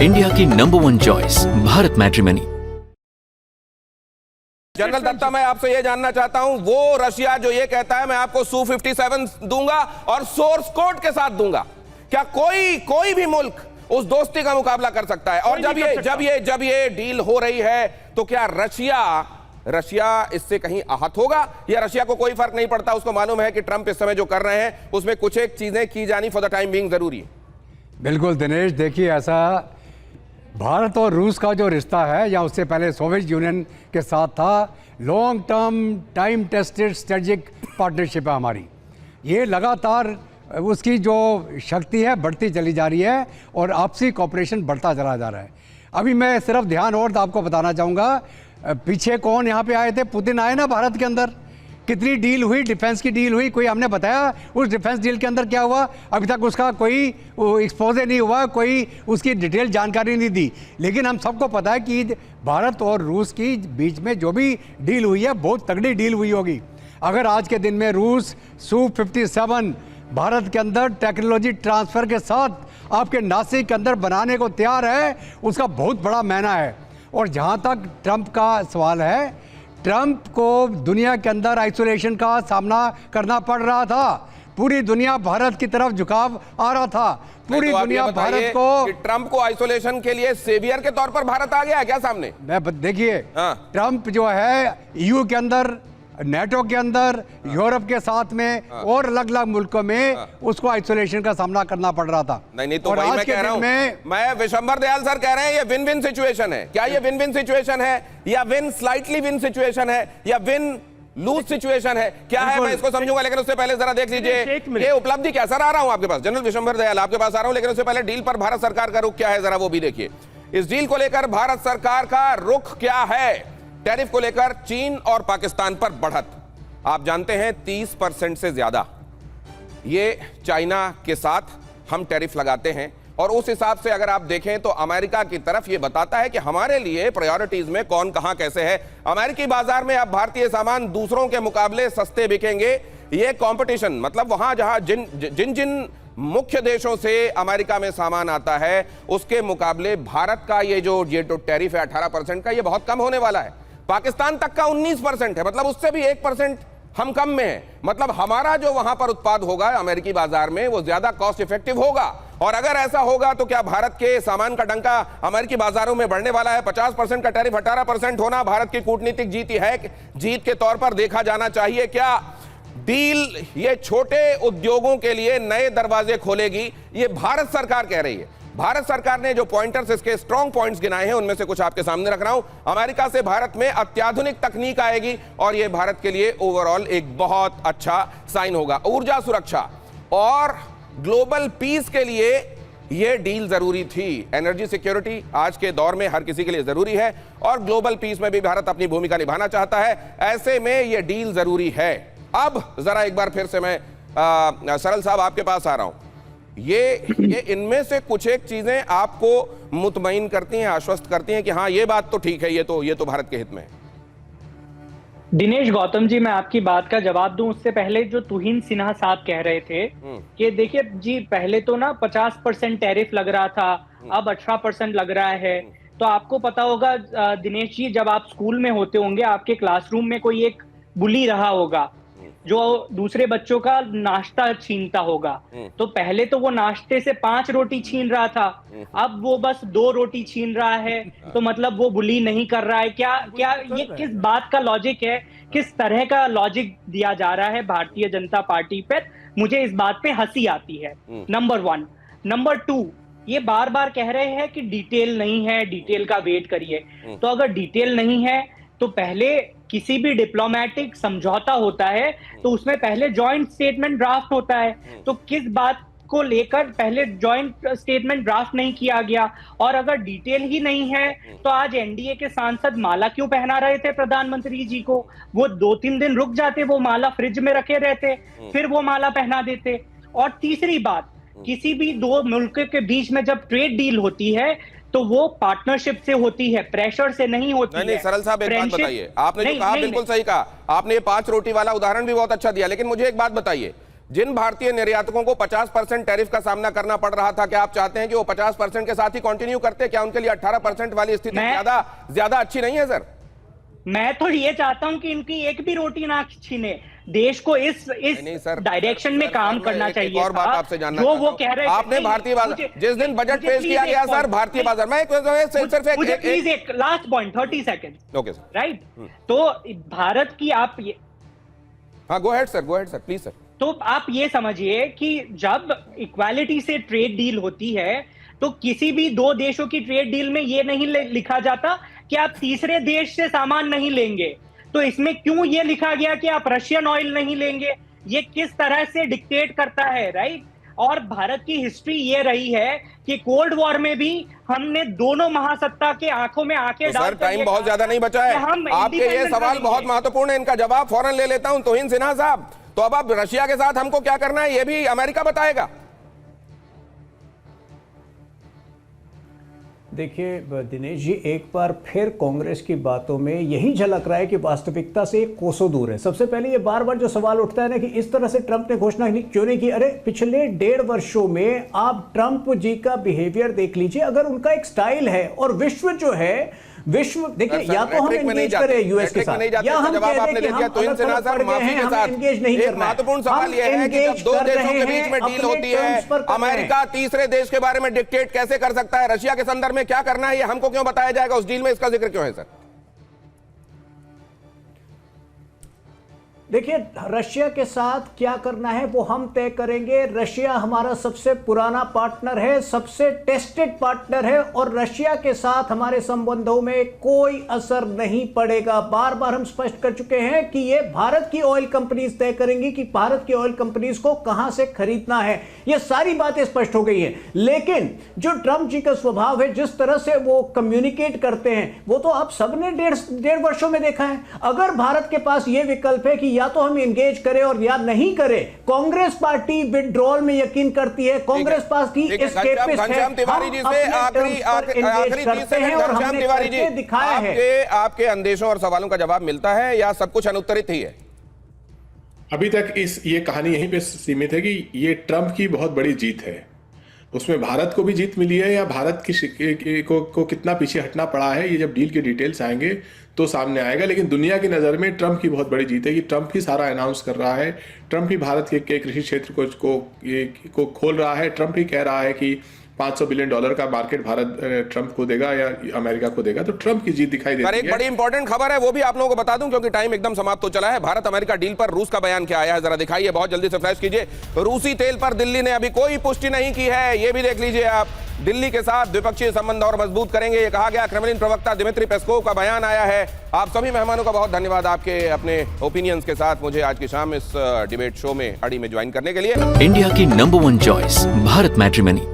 India की number 1 choice Bharat matrimony. General Datta, मैं आपसे यह जानना चाहता हूं, वो रशिया जो ये कहता है मैं आपको Su-57 दूंगा और सोर्स कोड के साथ दूंगा, क्या कोई भी मुल्क उस दोस्ती का मुकाबला कर सकता है? और जब ये डील हो रही है तो क्या रशिया इससे कहीं आहत होगा, या रशिया को कोई फर्क नहीं पड़ता? उसको मालूम है कि ट्रंप इस समय जो कर रहे हैं उसमें कुछ एक चीजें की जानी फॉर द टाइम बीइंग जरूरी है। बिल्कुल दिनेश, देखिए ऐसा भारत और रूस का जो रिश्ता है या उससे पहले सोवियत यूनियन के साथ था, long term time tested strategic partnership है हमारी। ये लगातार उसकी जो शक्ति है बढ़ती चली जा रही है और आपसी कॉपरेशन बढ़ता चला जा रहा है। अभी मैं सिर्फ ध्यान और आपको बताना चाहूँगा, पीछे कौन यहाँ पे आए थे? पुतिन आए ना भारत के अंदर, कितनी डील हुई, डिफेंस की डील हुई, कोई हमने बताया उस डिफेंस डील के अंदर क्या हुआ? अभी तक उसका कोई एक्सपोजे नहीं हुआ, कोई उसकी डिटेल जानकारी नहीं दी। लेकिन हम सबको पता है कि भारत और रूस की बीच में जो भी डील हुई है बहुत तगड़ी डील हुई होगी। अगर आज के दिन में रूस Su-57 भारत के अंदर टेक्नोलॉजी ट्रांसफ़र के साथ आपके नासिक के अंदर बनाने को तैयार है, उसका बहुत बड़ा मायना है। और जहाँ तक ट्रंप का सवाल है, ट्रंप को दुनिया के अंदर आइसोलेशन का सामना करना पड़ रहा था। पूरी दुनिया भारत की तरफ झुकाव आ रहा था, पूरी दुनिया भारत को, ट्रंप को आइसोलेशन के लिए सेवियर के तौर पर भारत आ गया है क्या सामने? देखिए ट्रंप जो है EU के अंदर, नेटो के अंदर, यूरोप के साथ में और अलग अलग मुल्कों में उसको आइसोलेशन का सामना करना पड़ रहा था। नहीं तो वही मैं कह रहा हूं, मैं विशंबर दयाल सर कह रहे हैं ये विन विन सिचुएशन है। क्या ये विन विन सिचुएशन है, या विन स्लाइटली विन सिचुएशन है, या विन लूज सिचुएशन है? क्या है, मैं इसको समझूंगा, लेकिन उससे पहले जरा देख लीजिए ये उपलब्धि क्या। सर आ रहा हूं आपके पास, जनरल विशंबर दयाल आपके पास आ रहा हूं, लेकिन उससे पहले डील पर भारत सरकार का रुख क्या है जरा वो भी देखिए। इस डील को लेकर भारत सरकार का रुख क्या है? टैरिफ को लेकर चीन और पाकिस्तान पर बढ़त, आप जानते हैं 30% से ज्यादा ये चाइना के साथ हम टैरिफ लगाते हैं। और उस हिसाब से अगर आप देखें तो अमेरिका की तरफ ये बताता है कि हमारे लिए प्रायोरिटीज में कौन कहां कैसे है। अमेरिकी बाजार में अब भारतीय सामान दूसरों के मुकाबले सस्ते बिकेंगे। ये कंपटीशन मतलब वहां जहां जिन मुख्य देशों से अमेरिका में सामान आता है उसके मुकाबले भारत का ये जो टैरिफ है 18% का, ये बहुत कम होने वाला है। पाकिस्तान तक का 19% है, मतलब उससे भी 1% हम कम में है। मतलब हमारा जो वहां पर उत्पाद होगा अमेरिकी बाजार में वो ज्यादा कॉस्ट इफेक्टिव होगा। और अगर ऐसा होगा तो क्या भारत के सामान का डंका अमेरिकी बाजारों में बढ़ने वाला है? 50% का टैरिफ 18% होना भारत की कूटनीतिक जीत के तौर पर देखा जाना चाहिए क्या? डील ये छोटे उद्योगों के लिए नए दरवाजे खोलेगी, ये भारत सरकार कह रही है। भारत सरकार ने जो पॉइंटर्स, इसके स्ट्रॉन्ग पॉइंट्स गिनाए हैं उनमें से कुछ आपके सामने रख रहा हूं। अमेरिका से भारत में अत्याधुनिक तकनीक आएगी और यह भारत के लिए ओवरऑल एक बहुत अच्छा साइन होगा। ऊर्जा सुरक्षा और ग्लोबल पीस के लिए यह डील जरूरी थी। एनर्जी सिक्योरिटी आज के दौर में हर किसी के लिए जरूरी है और ग्लोबल पीस में भी भारत अपनी भूमिका निभाना चाहता है। ऐसे में यह डील जरूरी है। अब जरा एक बार फिर से मैं सरल साहब आपके पास आ रहा हूं। ये इनमें से कुछ एक चीजें आपको मुतमईन करती हैं, आश्वस्त करती हैं कि हाँ ये बात तो ठीक है, ये तो भारत के हित में है। दिनेश गौतम जी, मैं आपकी बात का जवाब दूं उससे पहले जो तुहिन सिन्हा साहब कह रहे थे कि देखिए जी, पहले तो ना 50% टैरिफ लग रहा था, अब 18% लग रहा है। तो आपको पता होगा दिनेश जी, जब आप स्कूल में होते होंगे, आपके क्लासरूम में कोई एक बुली रहा होगा जो दूसरे बच्चों का नाश्ता छीनता होगा। तो पहले तो वो नाश्ते से 5 रोटी छीन रहा था, अब वो बस 2 रोटी छीन रहा है। तो मतलब वो बुली नहीं कर रहा है क्या? ये किस बात का लॉजिक है? किस तरह का लॉजिक दिया जा रहा है भारतीय जनता पार्टी पर? मुझे इस बात पे हंसी आती है, नंबर 1। नंबर 2, ये बार बार कह रहे हैं कि डिटेल नहीं है, डिटेल का वेट करिए। तो अगर डिटेल नहीं है तो पहले किसी भी डिप्लोमेटिक समझौता होता है तो उसमें पहले जॉइंट स्टेटमेंट ड्राफ्ट होता है। तो किस बात को लेकर पहले जॉइंट स्टेटमेंट ड्राफ्ट नहीं किया गया? और अगर डिटेल ही नहीं है तो आज एनडीए के सांसद माला क्यों पहना रहे थे प्रधानमंत्री जी को? वो 2-3 दिन रुक जाते, वो माला फ्रिज में रखे रहते, फिर वो माला पहना देते। और तीसरी बात, किसी भी 2 मुल्क के बीच में जब ट्रेड डील होती है तो वो पार्टनरशिप से होती है, प्रेशर से नहीं होती है। नहीं सरल साहब एक बात बताइए, आपने जो कहा बिल्कुल सही कहा। आपने ये 5 रोटी वाला उदाहरण भी बहुत अच्छा दिया, लेकिन मुझे एक बात बताइए, जिन भारतीय निर्यातकों को 50% टैरिफ का सामना करना पड़ रहा था, क्या आप चाहते हैं कि वो 50% के साथ ही कंटिन्यू करते? क्या उनके लिए 18% वाली स्थिति ज्यादा अच्छी नहीं है सर? मैं तो ये चाहता हूं कि इनकी एक भी रोटी ना छीने, देश को इस डायरेक्शन में काम करना चाहिए। और बात आपसे जानना जो वो कह रहे थे, आपने भारतीय बाजार, जिस दिन बजट पेश किया गया सर, भारतीय बाजार में मुझे प्लीज एक last point 30 second, okay sir, right? तो भारत की आप ये, हाँ गो हेड सर प्लीज सर। तो आप ये समझिए कि जब इक्वालिटी से ट्रेड डील होती है तो किसी भी दो देशों की ट्रेड डील में ये नहीं लिखा जाता कि आप तीसरे देश से सामान नहीं लेंगे। तो इसमें क्यों ये लिखा गया कि आप रशियन ऑयल नहीं लेंगे? ये किस तरह से डिक्टेट करता है, राइट? और भारत की हिस्ट्री ये रही है कि कोल्ड वॉर में भी हमने दोनों महासत्ता के आंखों में आंखें डाल, सर टाइम बहुत ज्यादा नहीं बचा है, आपके ये सवाल बहुत महत्वपूर्ण है, इनका जवाब फौरन ले लेता हूं। तौहीन सिन्हा साहब, तो अब रशिया के साथ हमको क्या करना है ये भी अमेरिका बताएगा? देखिए दिनेश जी, एक बार फिर कांग्रेस की बातों में यही झलक रहा है कि वास्तविकता से कोसों दूर है। सबसे पहले ये बार बार जो सवाल उठता है ना कि इस तरह से ट्रंप ने घोषणा क्यों नहीं की। अरे पिछले 1.5 वर्षों में आप ट्रंप जी का बिहेवियर देख लीजिए। अगर उनका एक स्टाइल है और विश्व जो है, विश्व देखिए, या तो हम एंगेज करें यूएस के साथ, या हम कह दें कि हम अलग अलग पड़ गए हैं, हम एंगेज नहीं करना है। महत्वपूर्ण सवाल यह है कि जब दो देशों के बीच में डील होती है, अमेरिका तीसरे देश के बारे में डिक्टेट कैसे कर सकता है? रशिया के संदर्भ में क्या करना है ये हमको क्यों बताया जाएगा? उस डील में इसका जिक्र क्यों है सर? देखिए, रशिया के साथ क्या करना है वो हम तय करेंगे। रशिया हमारा सबसे पुराना पार्टनर है, सबसे टेस्टेड पार्टनर है, और रशिया के साथ हमारे संबंधों में कोई असर नहीं पड़ेगा। बार बार हम स्पष्ट कर चुके हैं कि ये भारत की ऑयल कंपनीज तय करेंगी कि भारत की ऑयल कंपनीज को कहां से खरीदना है। ये सारी बातें स्पष्ट हो गई हैं। लेकिन जो ट्रंप जी का स्वभाव है, जिस तरह से वो कम्युनिकेट करते हैं, वो तो आप सबने 1.5 वर्षों में देखा है। अगर भारत के पास ये विकल्प है कि या तो हम एंगेज करें और या नहीं करें, कांग्रेस पार्टी विड्रॉल में यकीन करती है। कांग्रेस पार्टी एस्केपिस्ट है। घनश्याम तिवारी जी से आखिरी 30 सेकंड, घनश्याम तिवारी जी, दिखाया है आपके अंदेशों और सवालों का जवाब मिलता है या सब कुछ अनुत्तरित ही है? अभी तक ये कहानी यहीं पे सीमित है कि ये ट्रंप की बहुत बड़ी जीत है। उसमें भारत को भी जीत मिली है या भारत को कितना पीछे हटना पड़ा है, ये जब डील के डिटेल्स आएंगे तो सामने आएगा। लेकिन दुनिया की नज़र में ट्रंप की बहुत बड़ी जीत है कि ट्रंप ही सारा अनाउंस कर रहा है, ट्रंप ही भारत के कृषि क्षेत्र को खोल रहा है, ट्रंप ही कह रहा है कि $500 बिलियन का मार्केट भारत ट्रंप को देगा या अमेरिका को देगा। तो ट्रंप की जीत दिखाई देती है। एक बड़ी इंपॉर्टेंट खबर है, वो भी आप लोगों को बता दूं क्योंकि टाइम एकदम समाप्त हो चला है। भारत अमेरिका डील पर रूस का बयान क्या आया है, जरा दिखाइए, बहुत जल्दी से फ्लैश कीजिए। रूसी तेल पर दिल्ली ने अभी कोई पुष्टि नहीं की है, ये भी देख लीजिए आप। दिल्ली के साथ द्विपक्षीय संबंध और मजबूत करेंगे, ये कहा गया। क्रेमलिन प्रवक्ता दिमित्री पेस्कोव का बयान आया है। आप सभी मेहमानों का बहुत धन्यवाद आपके अपने ओपिनियंस के साथ मुझे आज की शाम इस डिबेट शो में अड़ी में ज्वाइन करने के लिए। इंडिया की नंबर 1 चॉइस भारत मैट्रिमनी।